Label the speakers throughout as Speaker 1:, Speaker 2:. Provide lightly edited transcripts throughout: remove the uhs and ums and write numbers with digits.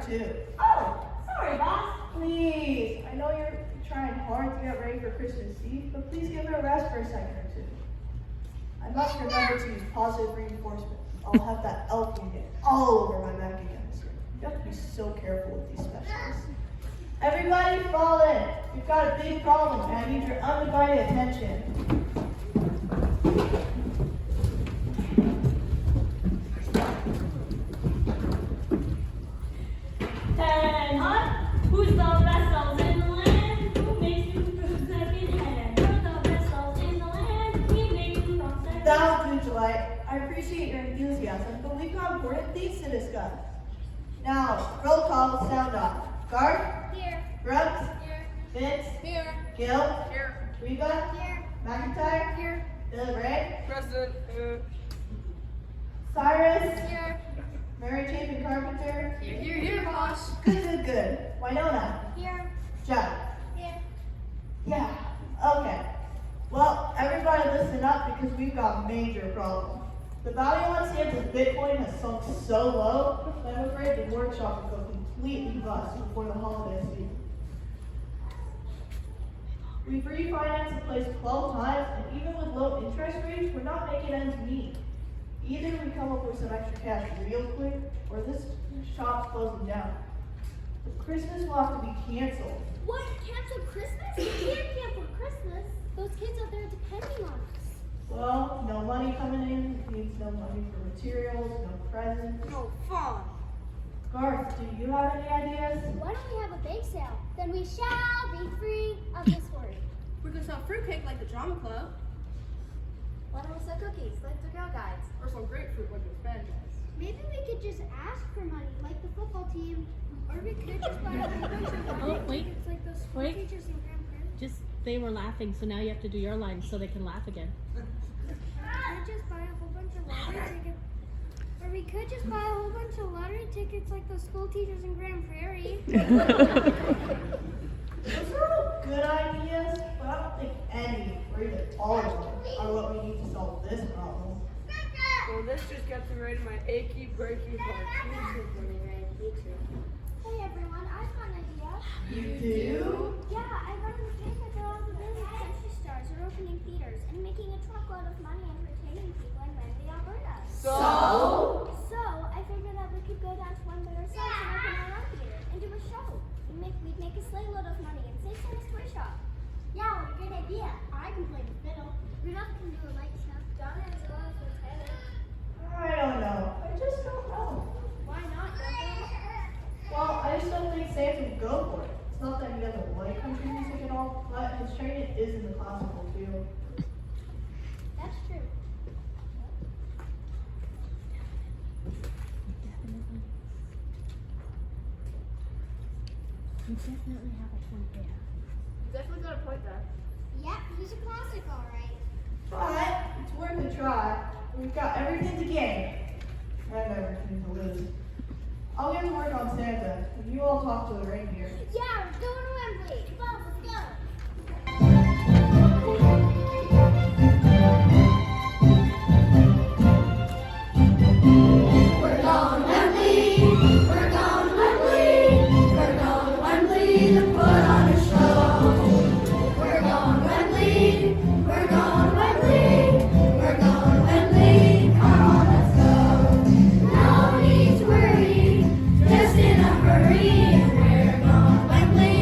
Speaker 1: too.
Speaker 2: Oh, sorry, boss.
Speaker 1: Please, I know you're trying hard to get ready for Christmas Eve, but please give her a rest for a second or two. I must remember to use positive reinforcement. I'll have that elf unit all over my back again this year. You have to be so careful with these specialists. Everybody fall in. We've got a big problem and I need your undivided attention.
Speaker 2: Ten hot. Who's the best elves in the land? Who makes you from second hand? Who's the best elves in the land? We make you from second hand.
Speaker 1: That'll do, July. I appreciate your enthusiasm, but we've got important things to discuss. Now, roll call, sound off. Garth?
Speaker 3: Here.
Speaker 1: Brooks?
Speaker 3: Here.
Speaker 1: Vince?
Speaker 3: Here.
Speaker 1: Gil?
Speaker 3: Here.
Speaker 1: Reba?
Speaker 3: Here.
Speaker 1: McIntyre?
Speaker 3: Here.
Speaker 1: Billy Ray?
Speaker 3: President.
Speaker 1: Cyrus?
Speaker 3: Here.
Speaker 1: Mary Chapin Carpenter?
Speaker 3: Here, boss.
Speaker 1: Good. Winona?
Speaker 3: Here.
Speaker 1: Jeff?
Speaker 3: Here.
Speaker 1: Yeah, okay. Well, everybody listen up because we've got major problems. The value on Santa's Bitcoin has sunk so low that I'm afraid the workshop will go completely bust before the holiday season. We've refinanced the place 12 times, and even with low interest rates, we're not making ends meet. Either we come up with some extra cash real quick, or this shop's closing down. Christmas will have to be canceled.
Speaker 4: What? Cancel Christmas? You can't cancel Christmas. Those kids out there are depending on us.
Speaker 1: Well, no money coming in means no money for materials, no presents.
Speaker 3: No fun.
Speaker 1: Garth, do you have any ideas?
Speaker 4: Why don't we have a bake sale? Then we shall be free of this worry.
Speaker 3: We're gonna sell fruitcake like the drama club.
Speaker 4: Why don't we sell cookies like the Girl Guides?
Speaker 3: Or some grapefruit like the franchise.
Speaker 4: Maybe we could just ask for money like the football team. Or we could just buy a whole bunch of
Speaker 5: Oh, wait.
Speaker 4: tickets like those school
Speaker 5: Wait.
Speaker 4: teachers in Grand Prairie.
Speaker 5: Just, they were laughing, so now you have to do your line so they can laugh again.
Speaker 4: Or we could just buy a whole bunch of lottery tickets like those school teachers in Grand Prairie.
Speaker 1: Those are all good ideas, but I don't think any, or even all of them, are what we need to solve this problem.
Speaker 3: Well, this just gets me right in my achy, breaky heart. Me too.
Speaker 4: Hey everyone, I've got an idea.
Speaker 1: You do?
Speaker 4: Yeah, I read in the paper that all the Disney country stars are opening theaters and making a truckload of money entertaining people in Langley, Alberta. So I figured that we could go down to one by ourselves and open our own theater and do a show. We'd make a sleigh load of money and save Santa's toy shop. Yeah, what a good idea. I can play the fiddle. Rudolph can do a light show. Donna has a lot of tennis.
Speaker 1: I don't know. I just don't know.
Speaker 4: Why not, Duncan?
Speaker 1: Well, I just don't think Santa would go for it. It's not that he doesn't like country music at all, but his training is in the classical field.
Speaker 4: That's true.
Speaker 5: You definitely have a point there.
Speaker 3: You definitely got a point there.
Speaker 4: Yeah, he's a classic, all right.
Speaker 1: But it's worth a try. We've got everything to gain and everything to lose. I'll get to work on Santa, and you all talk to the reindeer.
Speaker 4: Yeah, we're going to Wembley. Come on, let's go.
Speaker 6: We're going to Wembley, we're going to Wembley, we're going to Wembley to put on a show. We're going to Wembley, we're going to Wembley, we're going to Wembley, come on, let's go. No need to worry, just in a hurry, we're going to Wembley,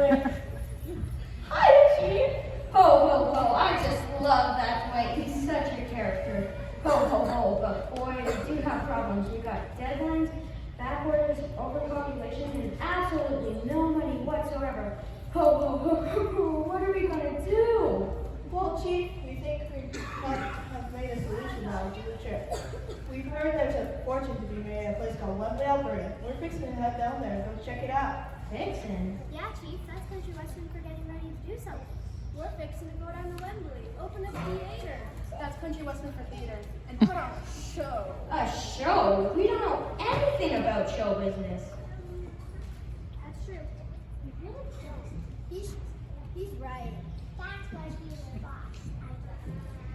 Speaker 2: Wembley. Hi, Chief.
Speaker 6: Ho, ho, ho. I just love that way. He's such a character. Ho, ho, ho. But boy, we do have problems. We've got deadlines, back orders, overpopulation, and absolutely no money whatsoever. Ho, ho, ho, ho, ho. What are we going to do?
Speaker 1: Well, Chief, we think we have made a solution now to the trip. We've heard there's a fortune to be made at a place called Wembley, Alberta. We're fixing to head down there and go check it out.
Speaker 6: Vixen.
Speaker 4: Yeah, Chief, that's Country Western for getting ready to do something. We're fixing to go down to Wembley, open a theater.
Speaker 7: That's Country Western for theater. And put on a show.
Speaker 6: A show? We don't know anything about show business.
Speaker 4: That's true. We really don't. He's right. That's why he's the boss.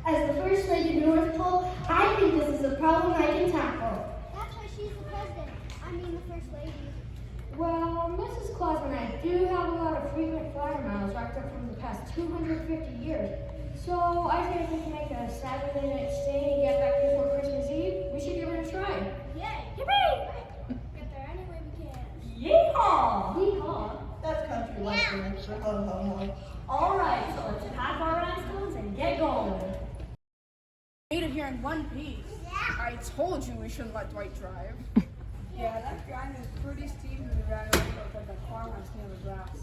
Speaker 8: As the First Lady of North Pole, I think this is a problem I can tackle.
Speaker 4: That's why she's the president. I mean the first lady.
Speaker 6: Well, Mrs. Claus and I do have a lot of frequent flyer miles racked up from the past 250 years. So I think we can make a Saturday night stay and get back before Christmas Eve. We should give it a try.
Speaker 4: Yay! Yippee! Get there any way we can.
Speaker 2: Yeehaw!
Speaker 6: Yeehaw.
Speaker 1: That's country western for ho ho ho.
Speaker 2: All right, so let's pack our rhinestones and get going.
Speaker 7: Made it here in one piece. I told you we shouldn't let Dwight drive.
Speaker 3: Yeah, that grind is pretty steep and the drive looks like a farmhouse near the grass.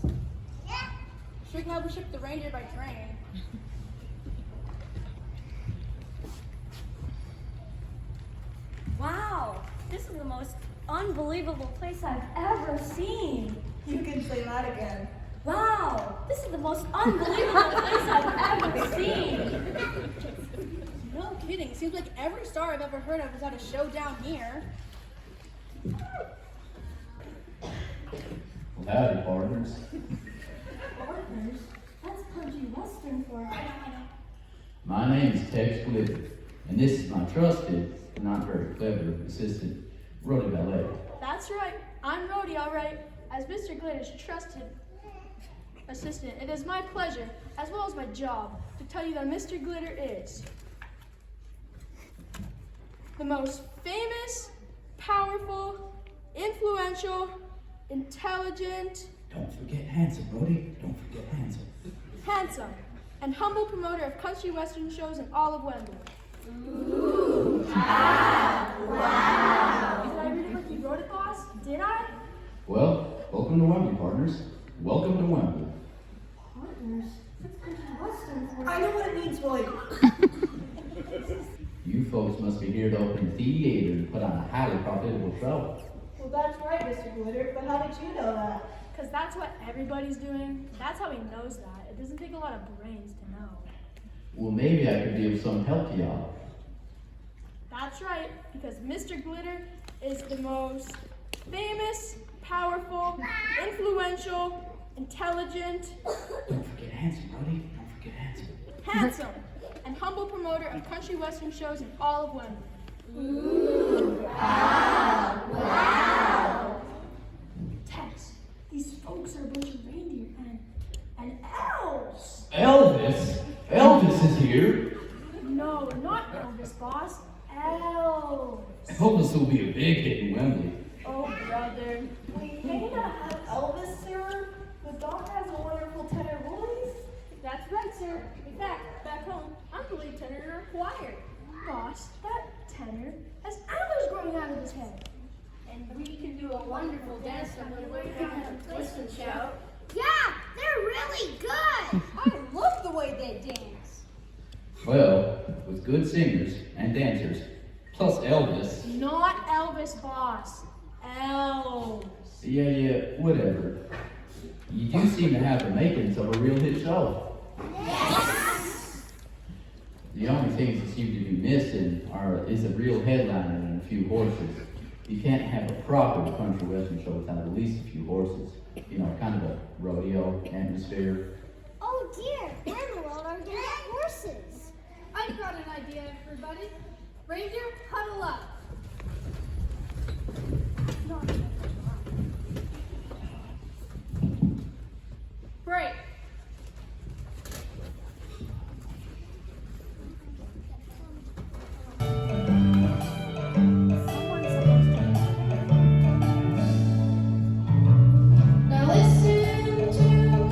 Speaker 7: Should never ship the reindeer by train.
Speaker 2: Wow, this is the most unbelievable place I've ever seen.
Speaker 1: You can say that again.
Speaker 2: Wow, this is the most unbelievable place I've ever seen.
Speaker 7: No kidding. Seems like every star I've ever heard of is at a show down here.
Speaker 9: Well, howdy, partners.
Speaker 2: Partners? That's country western for
Speaker 9: My name is Tex Glitter, and this is my trusted, not very clever assistant, Rody Ballet.
Speaker 7: That's right. I'm Rhodey, all right. As Mr. Glitter's trusted assistant, it is my pleasure, as well as my job, to tell you that Mr. Glitter is the most famous, powerful, influential, intelligent,
Speaker 9: Don't forget handsome, Rody. Don't forget handsome.
Speaker 7: handsome, and humble promoter of country western shows in all of Wembley.
Speaker 6: Wow.
Speaker 7: Did I read it like you wrote it, boss? Did I?
Speaker 9: Well, welcome to Wembley, partners. Welcome to Wembley.
Speaker 2: partners. That's country western for
Speaker 1: I know what it means, Lloyd.
Speaker 9: You folks must be here to open a theater and put on a highly profitable show.
Speaker 1: Well, that's right, Mr. Glitter, but how did you know that?
Speaker 7: Because that's what everybody's doing. That's how he knows that. It doesn't take a lot of brains to know.
Speaker 9: Well, maybe I could be of some help to y'all.
Speaker 7: That's right, because Mr. Glitter is the most famous, powerful, influential, intelligent,
Speaker 9: Don't forget handsome, Rody. Don't forget handsome.
Speaker 7: handsome, and humble promoter of country western shows in all of Wembley.
Speaker 2: Tex. These folks are a bunch of reindeer and elves.
Speaker 9: Elvis? Elvis is here.
Speaker 7: No, not Elvis, boss. Elves.
Speaker 9: Elvis will be a big hit in Wembley.
Speaker 7: Oh, brother.
Speaker 1: We may not have Elvis, sir, but Doc has a wonderful tenor voice.
Speaker 7: That's right, sir. In fact, back home, I'm the lead tenor in our choir. Boss, that tenor has antlers growing out of his head.
Speaker 6: And we can do a wonderful dance from the way down and twist and shout.
Speaker 4: Yeah, they're really good.
Speaker 7: I love the way they dance.
Speaker 9: Well, with good singers and dancers, plus Elvis.
Speaker 7: Not Elvis, boss. Elves.
Speaker 9: Yeah, whatever. You do seem to have the makings of a real hit show. The only things that seem to be missing is a real headliner and a few horses. You can't have a proper country western show without at least a few horses. You know, kind of a rodeo atmosphere.
Speaker 4: Oh dear, where in the world are we gonna get horses?
Speaker 7: I've got an idea, everybody. Reindeer, huddle up. Break.
Speaker 8: Now listen to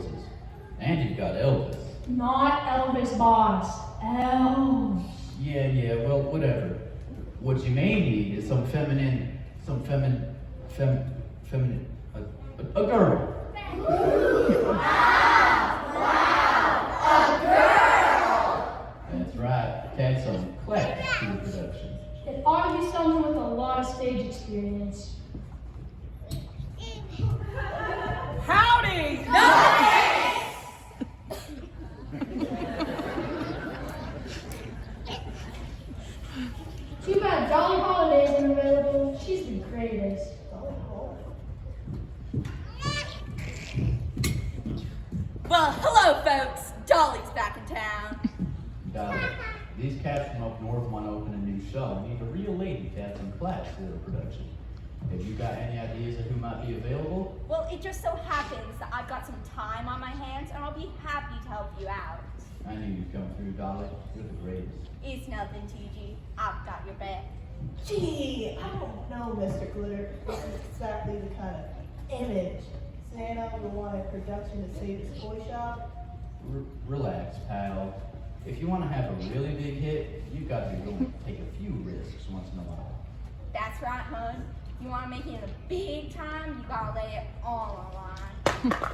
Speaker 9: horses. And you've got Elvis.
Speaker 7: Not Elvis, boss. Elvis.
Speaker 9: Yeah, well, whatever. What you may need is a girl. That's right. Add some class to the production.
Speaker 7: It ought to be someone with a lot of stage experience.
Speaker 3: Howdy!
Speaker 7: Too bad Dolly Holiday isn't available. She's the greatest.
Speaker 10: Well, hello, folks. Dolly's back in town.
Speaker 9: Dolly, these cats from up north want to open a new show and need a real lady to add some class to their production. Have you got any ideas of who might be available?
Speaker 10: Well, it just so happens that I've got some time on my hands, and I'll be happy to help you out.
Speaker 9: I knew you'd come through, Dolly. You're the greatest.
Speaker 10: It's nothing, TG. I've got your back.
Speaker 1: Gee, I don't know, Mr. Glitter. This is exactly the kind of image Santa would want a production to save his toy shop.
Speaker 9: Relax, pal. If you want to have a really big hit, you've got to be willing to take a few risks once in a while.
Speaker 10: That's right, hun. You want to make it in a big time, you gotta lay it all on the line.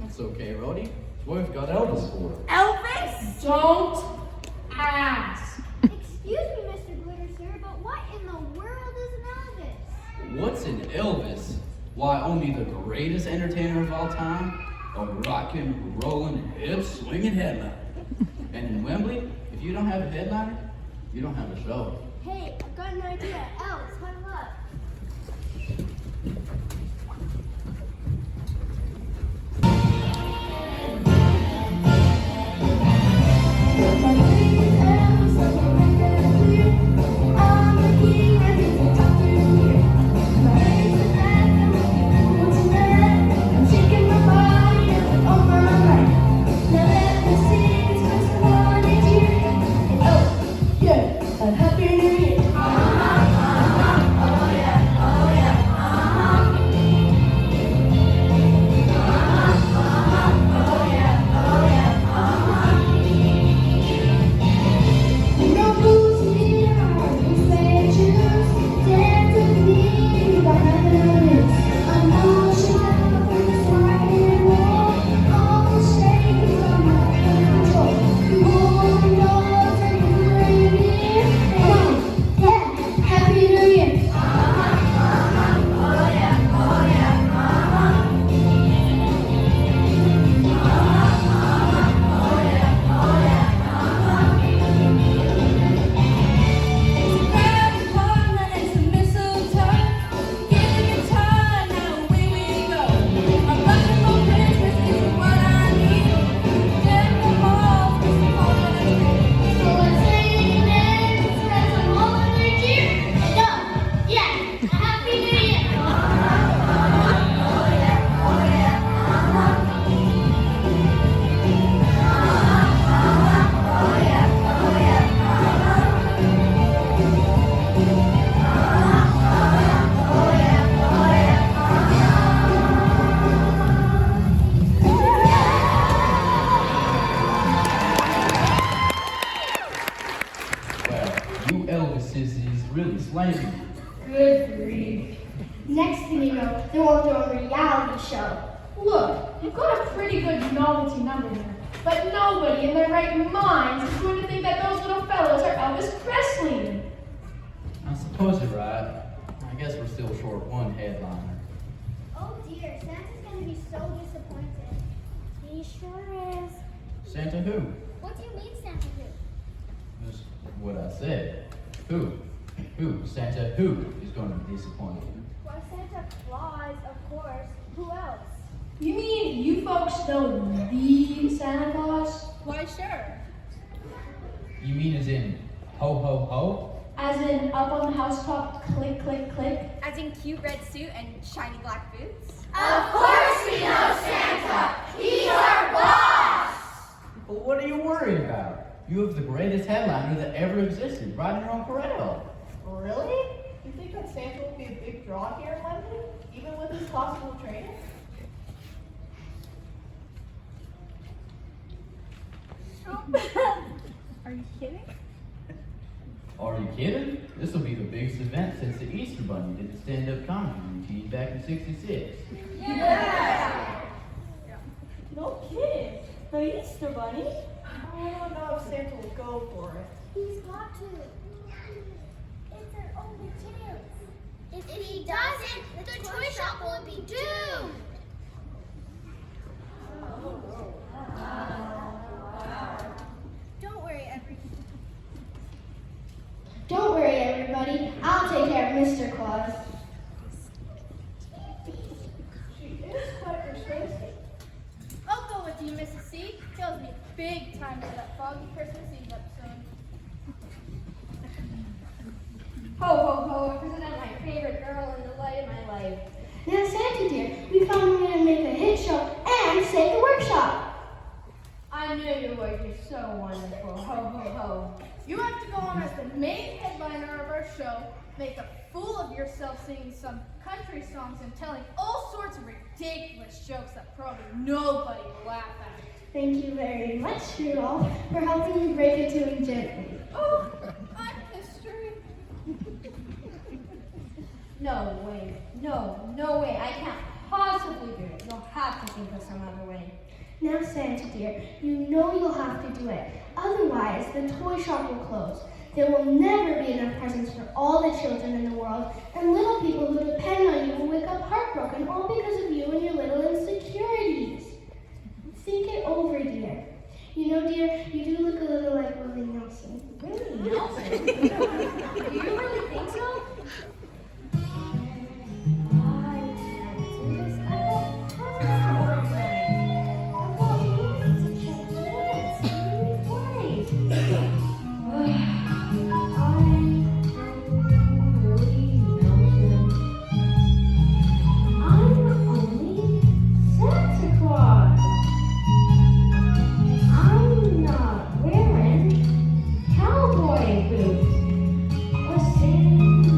Speaker 9: That's okay, Rhodey. It's what we've got Elvis for.
Speaker 10: Elvis?
Speaker 7: Don't ask.
Speaker 4: Excuse me, Mr. Glitter, sir, but what in the world is an Elvis?
Speaker 9: What's an Elvis? Why, only the greatest entertainer of all time. A rockin', rollin', hip-swinging headliner. And in Wembley, if you don't have a headliner, you don't have a show.
Speaker 4: Hey, I've got an idea. Elvis, huddle up.
Speaker 9: You Elvises is really slaying me.
Speaker 8: Good grief. Next thing you know, they won't throw a reality show.
Speaker 7: Look, you've got a pretty good novelty number here, but nobody in their right minds is going to think that those little fellows are Elvis Presley.
Speaker 9: I suppose you're right. I guess we're still short one headliner.
Speaker 4: Oh dear, Santa's gonna be so disappointed. He sure is.
Speaker 9: Santa who?
Speaker 4: What do you mean, Santa who?
Speaker 9: That's what I said. Who? Who? Santa who is going to be disappointed?
Speaker 4: Why, Santa Claus, of course. Who else?
Speaker 7: You mean you folks know the Santa Claus?
Speaker 10: Why, sure.
Speaker 9: You mean as in ho ho ho?
Speaker 7: As in up on the housetop, click, click, click?
Speaker 10: As in cute red suit and shiny black boots?
Speaker 6: Of course we know Santa. He's our boss.
Speaker 9: But what are you worried about? You have the greatest headliner that ever existed, right in your own corral.
Speaker 1: Really? You think that Santa will be a big draw here in London, even with his possible training?
Speaker 10: Are you kidding?
Speaker 9: Are you kidding? This will be the biggest event since the Easter Bunny did the stand-up comedy routine back in '66.
Speaker 10: Yeah!
Speaker 2: No kidding. The Easter Bunny?
Speaker 1: I don't know if Santa will go for it.
Speaker 4: He's got to. It's our only chance. If he doesn't, the toy shop will be doomed. Don't worry,
Speaker 8: Don't worry, everybody. I'll take care of Mr. Claus.
Speaker 1: She is quite persuasive.
Speaker 7: I'll go with you, Mrs. C. Kills me big time for that foggy Christmas Eve episode.
Speaker 10: Ho, ho, ho. Isn't that my favorite girl and the light of my life?
Speaker 8: Now, Santa dear, we found a way to make a hit show and save the workshop.
Speaker 7: I knew you would. You're so wonderful. Ho, ho, ho. You have to go on as the main headliner of our show, make a fool of yourself singing some country songs and telling all sorts of ridiculous jokes that probably nobody will laugh at.
Speaker 8: Thank you very much, Rudolph, for helping me break it to him gently.
Speaker 7: Oh, I'm history.
Speaker 10: No way. No way. I can't possibly do it. You'll have to think of some other way.
Speaker 8: Now, Santa dear, you know you'll have to do it. Otherwise, the toy shop will close. There will never be enough presents for all the children in the world, and little people who depend on you will wake up heartbroken, all because of you and your little insecurities. Think it over, dear. You know, dear, you do look a little like Willie Nelson.
Speaker 10: Really, Nelson? Do you really think so?
Speaker 8: Cowboy boots or Santa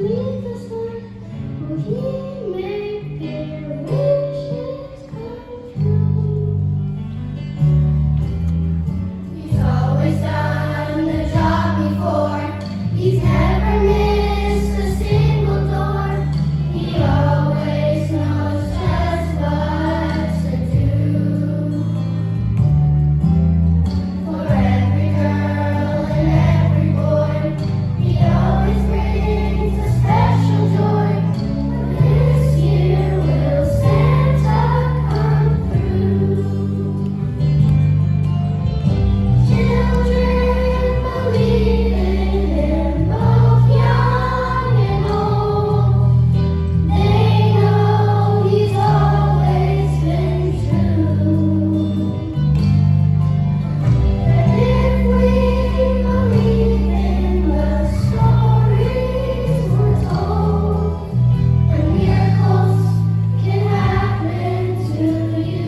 Speaker 8: beneath the sun, will He make your wishes come true? He's always done the job before. He's never missed a single door. He always knows just what to do. For every girl and every boy, He always brings a special joy. This year will Santa come through? Children believe in Him, both young and old. They know He's always been true. And if we believe in the stories we're told, then miracles can happen to you.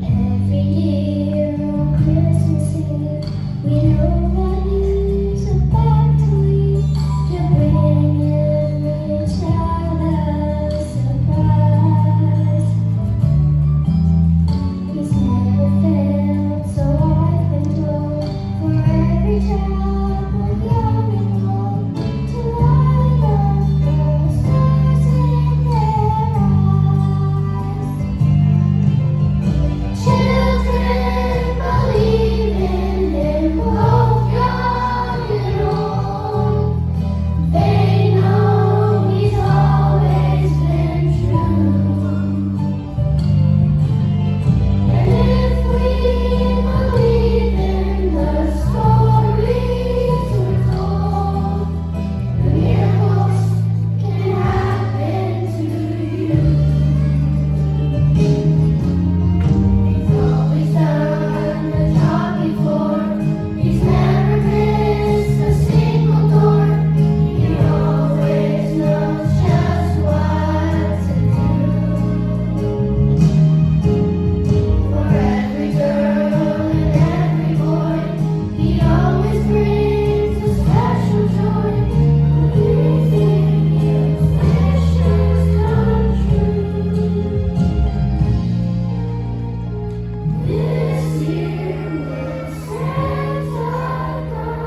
Speaker 8: Every year on Christmas Eve, we know that He's about to leave to bring every child a surprise. He's never failed, so I've been told, for every child, both young and old, to light up the stars in their eyes. Children believe in Him, both young and old. They know He's always been true. And if we believe in the stories we're told, the miracles can happen to you. He's always done the job before. He's never missed a single door. He always knows just what to do. For every girl and every boy, He always brings a special joy. Believing His wishes come true. This year will Santa come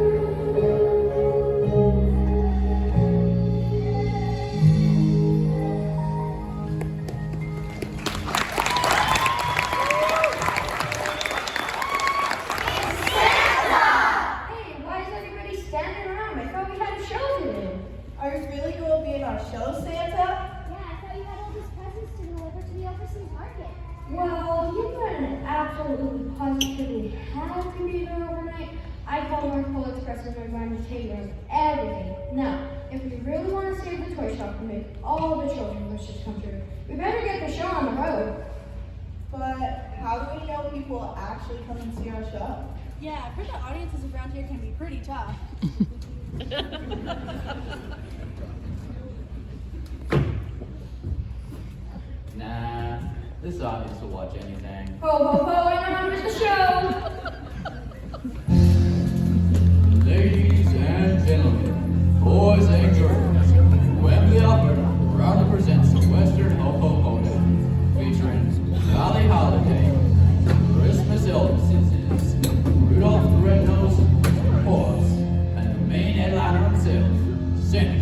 Speaker 8: through?
Speaker 10: Hey, why is everybody standing around? I thought we had a show today.
Speaker 1: Are you really going to be in our show, Santa?
Speaker 4: Yeah, I thought you had all these presents to deliver to the overseas market.
Speaker 10: Well, you couldn't absolutely positively have to be there overnight. I called North Pole Express and they're going to take care of everything. Now, if we really want to save the toy shop and make all the children's wishes come true, we better get the show on the road.
Speaker 1: But how do we know people will actually come and see our show?
Speaker 7: Yeah, I've heard that audiences around here can be pretty tough.
Speaker 9: Nah, this audience will watch anything.
Speaker 10: Ho, ho, ho, and on with the show!
Speaker 9: Ladies and gentlemen, boys and girls, Wembley Opera proudly presents the Western Hoedown, featuring Jolly Holiday, Christmas Elvises, Rudolph the Red-Nosed Horse, and the main headliner himself, Santa